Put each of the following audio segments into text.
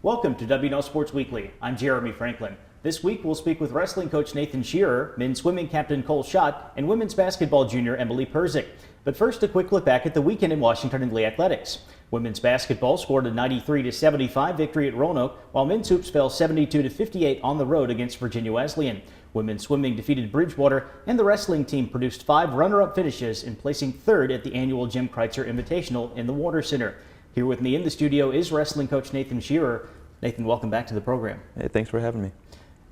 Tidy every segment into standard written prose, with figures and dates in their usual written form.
Welcome to WNL Sports Weekly. I'm Jeremy Franklin. This week we'll speak with wrestling coach Nathan Shearer, men's swimming captain Cole Schott, and women's basketball junior Emily Perszyk. But first, a quick look back at the weekend in Washington and Lee athletics. Women's basketball scored a 93-75 victory at Roanoke, while men's hoops fell 72-58 on the road against Virginia Wesleyan. Women's swimming defeated Bridgewater, and the wrestling team produced 5 runner-up finishes in placing third at the annual Jim Kreitzer Invitational in the Water Center. Here with me in the studio is wrestling coach Nathan Shearer. Nathan, welcome back to the program. Hey, thanks for having me.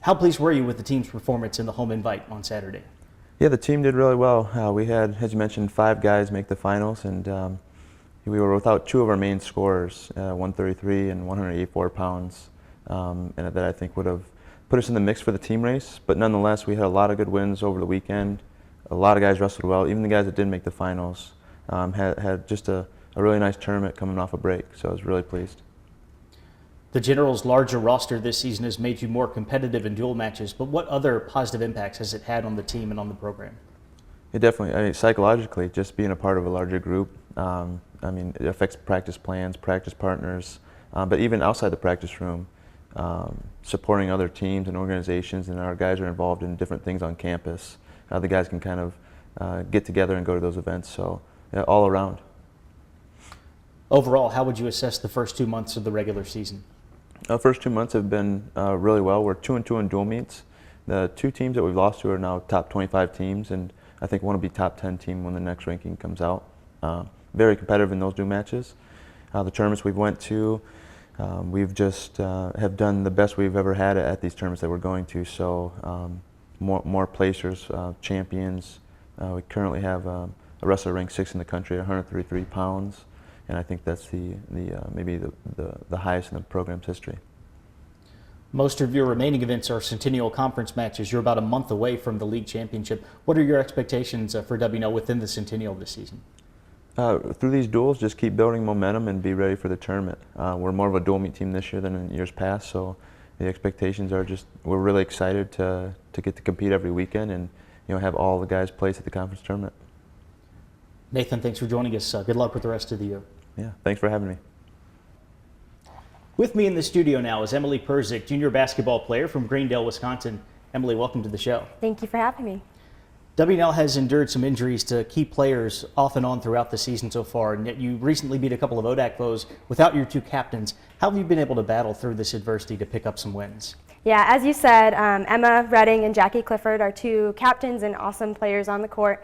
How pleased were you with the team's performance in the home invite on Saturday? Yeah, the team did really well. We had, as you mentioned, 5 guys make the finals, and we were without 2 of our main scorers, 133 and 184 pounds, and that I think would have put us in the mix for the team race. But nonetheless, we had a lot of good wins over the weekend. A lot of guys wrestled well. Even the guys that didn't make the finals had just a really nice tournament coming off a break, so I was really pleased. The Generals' larger roster this season has made you more competitive in dual matches, but what other positive impacts has it had on the team and on the program? It definitely, I mean, psychologically, just being a part of a larger group, I mean, it affects practice plans, practice partners, but even outside the practice room, supporting other teams and organizations, and our guys are involved in different things on campus. The guys can kind of get together and go to those events, so yeah, all around. Overall, how would you assess the first 2 months of the regular season? First 2 months have been really well. We're 2-2 in dual meets. The 2 teams that we've lost to are now top 25 teams, and I think one will be top 10 team when the next ranking comes out. Very competitive in those dual matches. The tournaments we've went to, we've just have done the best we've ever had at these tournaments that we're going to. So more placers, champions. We currently have a wrestler ranked 6th in the country at 133 pounds. And I think that's maybe the highest in the program's history. Most of your remaining events are Centennial Conference matches. You're about a month away from the league championship. What are your expectations for WNL within the Centennial this season? Through these duels, just keep building momentum and be ready for the tournament. We're more of a dual meet team this year than in years past, so the expectations are just we're really excited to get to compete every weekend and have all the guys place at the conference tournament. Nathan, thanks for joining us. Good luck with the rest of the year. Yeah, thanks for having me. With me in the studio now is Emily Perszyk, junior basketball player from Greendale, Wisconsin. Emily, welcome to the show. Thank you for having me. WNL has endured some injuries to key players off and on throughout the season so far, and yet you recently beat a couple of ODAC foes without your 2 captains. How have you been able to battle through this adversity to pick up some wins? Yeah, as you said, Emma Redding and Jackie Clifford are 2 captains and awesome players on the court.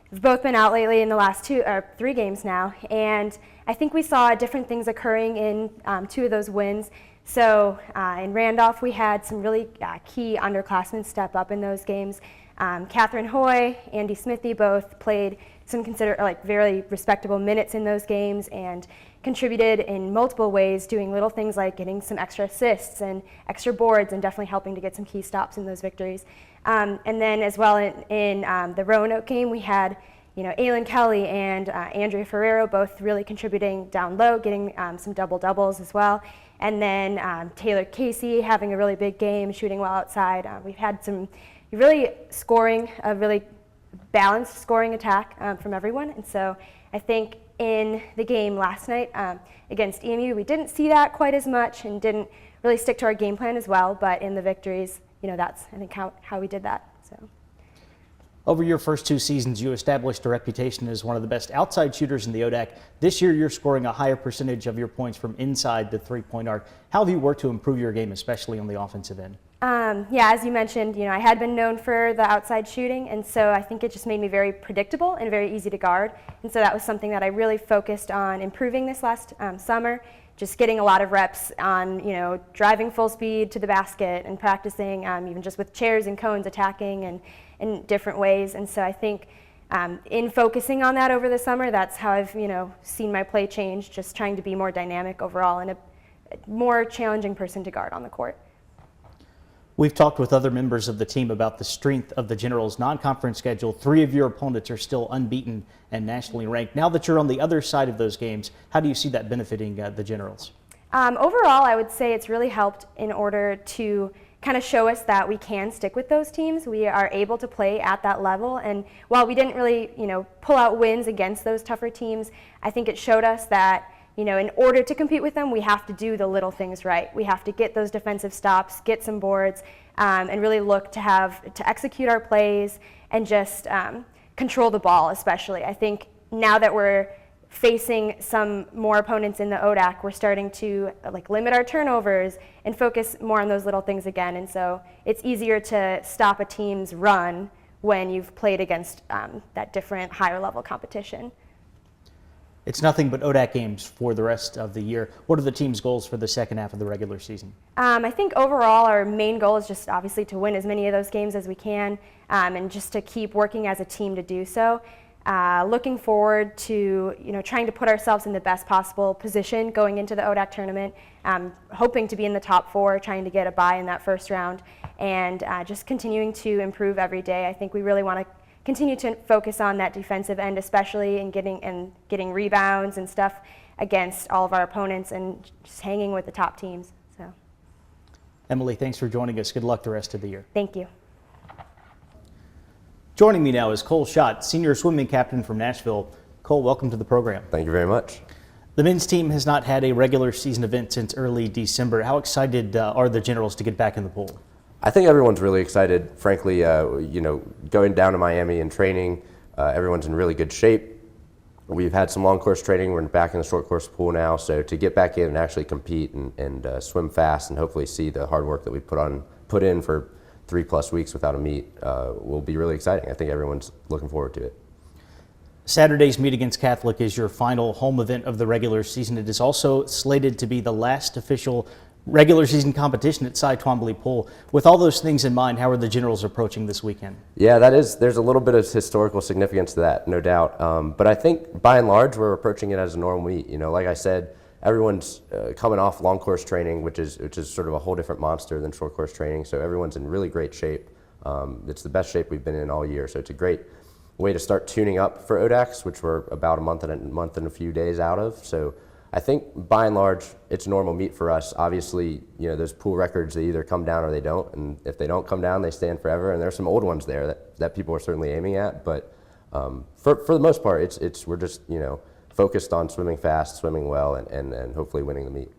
We've both been out lately in the last 3 games now, and I think we saw different things occurring in 2 of those wins. So in Randolph, we had some really key underclassmen step up in those games. Catherine Hoy, Andy Smithy both played some very respectable minutes in those games and contributed in multiple ways, doing little things like getting some extra assists and extra boards and definitely helping to get some key stops in those victories. And then as well in the Roanoke game, we had Aylin Kelly and Andrea Ferrero both really contributing down low, getting some double-doubles as well. And then Taylor Casey having a really big game, shooting well outside. We've had some really a really balanced scoring attack from everyone. And so I think in the game last night against EMU, we didn't see that quite as much and didn't really stick to our game plan as well. But in the victories, that's, I think, how we did that. So. Over your first 2 seasons, you established a reputation as one of the best outside shooters in the ODAC. This year, you're scoring a higher percentage of your points from inside the 3-point arc. How have you worked to improve your game, especially on the offensive end? Yeah, as you mentioned, I had been known for the outside shooting, and so I think it just made me very predictable and very easy to guard. And so that was something that I really focused on improving this last summer. Just getting a lot of reps on, driving full speed to the basket and practicing even just with chairs and cones attacking and in different ways. And so I think in focusing on that over the summer, that's how I've, seen my play change, just trying to be more dynamic overall and a more challenging person to guard on the court. We've talked with other members of the team about the strength of the Generals' non-conference schedule. 3 of your opponents are still unbeaten and nationally ranked. Now that you're on the other side of those games, how do you see that benefiting the Generals? Overall, I would say it's really helped in order to kind of show us that we can stick with those teams. We are able to play at that level, and while we didn't really, pull out wins against those tougher teams, I think it showed us that in order to compete with them, we have to do the little things right. We have to get those defensive stops, get some boards, and really look to execute our plays and just control the ball, especially. I think now that we're facing some more opponents in the ODAC, we're starting to limit our turnovers and focus more on those little things again. And so it's easier to stop a team's run when you've played against that different higher level competition. It's nothing but ODAC games for the rest of the year. What are the team's goals for the second half of the regular season? I think overall our main goal is just obviously to win as many of those games as we can, and just to keep working as a team to do so. Looking forward to trying to put ourselves in the best possible position going into the ODAC tournament, hoping to be in the top 4, trying to get a bye in that first round, and just continuing to improve every day. I think we really want to continue to focus on that defensive end, especially in getting rebounds and stuff against all of our opponents, and just hanging with the top teams. So, Emily, thanks for joining us. Good luck the rest of the year. thank you. Joining me now is Cole Schott, senior swimming captain from Nashville. Cole, welcome to the program. Thank you very much. The men's team has not had a regular season event since early December. How excited are the Generals to get back in the pool? I think everyone's really excited. Frankly, going down to Miami and training, everyone's in really good shape. We've had some long course training. We're back in the short course pool now. So to get back in and actually compete and swim fast and hopefully see the hard work that we put in for 3+ weeks without a meet will be really exciting. I think everyone's looking forward to it. Saturday's meet against Catholic is your final home event of the regular season. It is also slated to be the last official regular season competition at Cy Twombly Pool. With all those things in mind, how are the Generals approaching this weekend? Yeah, there's a little bit of historical significance to that, no doubt. But I think by and large, we're approaching it as a normal meet. Like I said, everyone's coming off long course training, which is sort of a whole different monster than short course training. So everyone's in really great shape. It's the best shape we've been in all year. So it's a great way to start tuning up for ODACs, which we're about a month and a few days out of. So I think by and large, it's a normal meet for us. Obviously, those pool records, they either come down or they don't. And if they don't come down, they stand forever. And there's some old ones there that people are certainly aiming at. But for the most part, we're just, focused on swimming fast, swimming well, and hopefully winning the meet.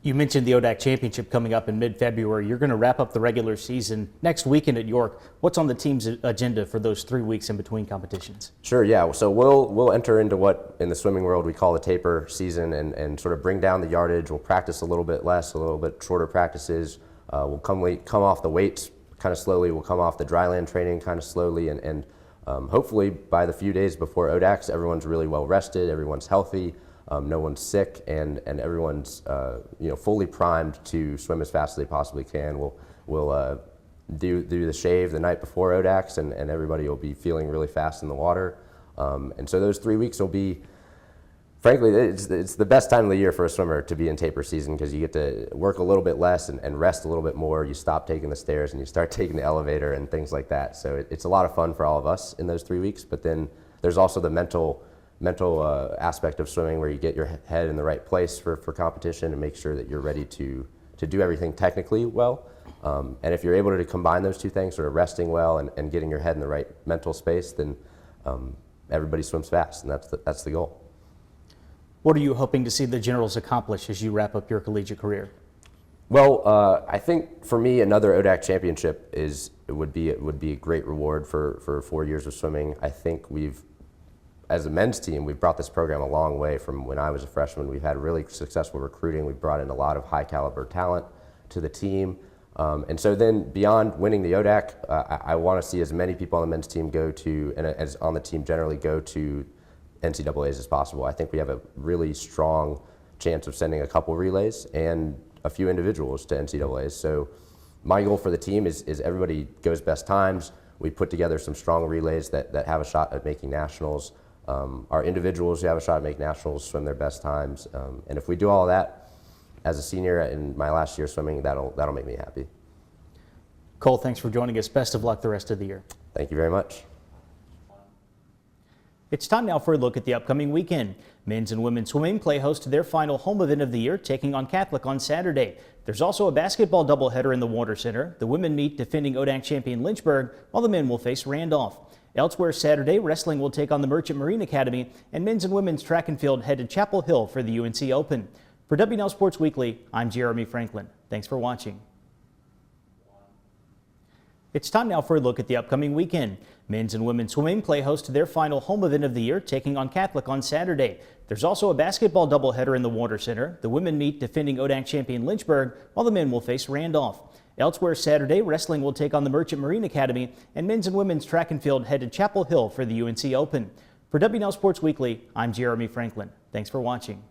You mentioned the ODAC Championship coming up in mid-February. You're going to wrap up the regular season next weekend at York. What's on the team's agenda for those 3 weeks in between competitions? Sure, yeah. So we'll enter into what in the swimming world we call the taper season and sort of bring down the yardage. We'll practice a little bit less, a little bit shorter practices. We'll come off the weights kind of slowly. We'll come off the dryland training kind of slowly. And hopefully by the few days before ODACs, everyone's really well rested, everyone's healthy. No one's sick, and everyone's fully primed to swim as fast as they possibly can. We'll do the shave the night before ODACs, and everybody will be feeling really fast in the water. And so those 3 weeks will be, frankly, it's the best time of the year for a swimmer to be in taper season, because you get to work a little bit less and rest a little bit more. You stop taking the stairs and you start taking the elevator and things like that. So it's a lot of fun for all of us in those 3 weeks. But then there's also the mental aspect of swimming, where you get your head in the right place for competition and make sure that you're ready to do everything technically well. And if you're able to combine those two things, sort of resting well and getting your head in the right mental space, then everybody swims fast, and that's the goal. What are you hoping to see the Generals accomplish as you wrap up your collegiate career? Well, I think for me, another ODAC championship would be a great reward for 4 years of swimming. I think as a men's team, we've brought this program a long way from when I was a freshman. We've had really successful recruiting. We've brought in a lot of high caliber talent to the team. And so then beyond winning the ODAC, I want to see as many people on the men's team go to, and as on the team generally, go to NCAAs as possible. I think we have a really strong chance of sending a couple relays and a few individuals to NCAAs. So my goal for the team is everybody goes best times. We put together some strong relays that have a shot at making nationals. Our individuals who have a shot at making nationals swim their best times. And if we do all of that as a senior in my last year swimming, that'll make me happy. Cole, thanks for joining us. Best of luck the rest of the year. Thank you very much. It's time now for a look at the upcoming weekend. Men's and women's swimming play host to their final home event of the year, taking on Catholic on Saturday. There's also a basketball doubleheader in the Warner Center. The women meet defending ODAC champion Lynchburg, while the men will face Randolph. Elsewhere Saturday, wrestling will take on the Merchant Marine Academy, and men's and women's track and field head to Chapel Hill for the UNC Open. For WNL Sports Weekly, I'm Jeremy Franklin. Thanks for watching. It's time now for a look at the upcoming weekend. Men's and women's swimming play host to their final home event of the year, taking on Catholic on Saturday. There's also a basketball doubleheader in the Warner Center. The women meet defending ODAC champion Lynchburg, while the men will face Randolph. Elsewhere Saturday, wrestling will take on the Merchant Marine Academy, and men's and women's track and field head to Chapel Hill for the UNC Open. For WNL Sports Weekly, I'm Jeremy Franklin. Thanks for watching.